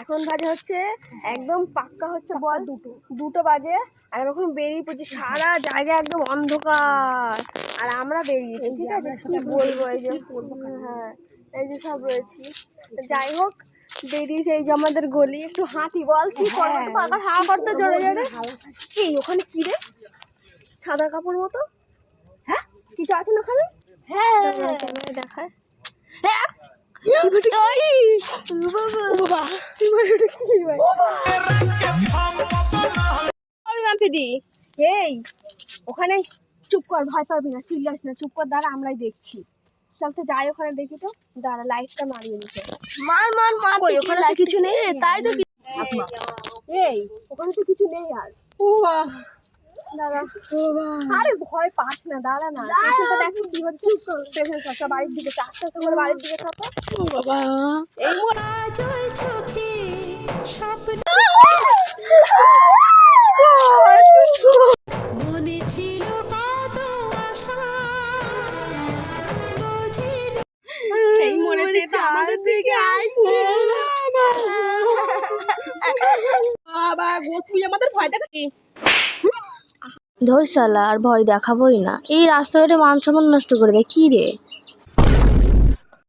এখন বাজে হচ্ছে একদম পাক্কা হচ্ছে বল দুটো বাজে। আর এখন বেরিয়ে পড়ছি, সারা জায়গা একদম অন্ধকার আর আমরা বেরিয়েছি। ঠিক আছে, কি বলবো, এই যে হ্যাঁ এই যে সব রয়েছি। যাই হোক বেরিয়েছে, এই যে আমাদের গলি। একটু হাঁটি বল, কি করবো, পাকা হাওয়া করতে জোরে জোরে। এই ওখানে কি রে, সাদা কাপড় মতো? হ্যাঁ কিছু আছে না ওখানে? হ্যাঁ দেখায়। হ্যাঁ এই ওখানে চুপ কর, ভয় পাবি না, চিল্লাস না, চুপ কর, দাঁড়া আমরাই দেখছি। চল তো যাই ওখানে দেখি, তো দাঁড়া লাইটটা মারিয়ে দিতে। মার মার মার, ওখানে তো কিছু নেই, তাই তো এই ওখানে তো কিছু নেই আর। দাঁড়া, আরে ভয় পাস না, দাঁড়া না, দেখো কি হচ্ছে। সব বাড়ির দিকে, আস্তে আস্তে করে বাড়ির দিকে থাকো। বাবা এই আমাদের দিকে আসছে। বাবা তুই আমাদের ভয় দেখাচ্ছি। ধৈর্যশালা আর ভয় দেখাবোই না, এই রাস্তাঘাটে মান সম্মান নষ্ট করে দেয় কি রে।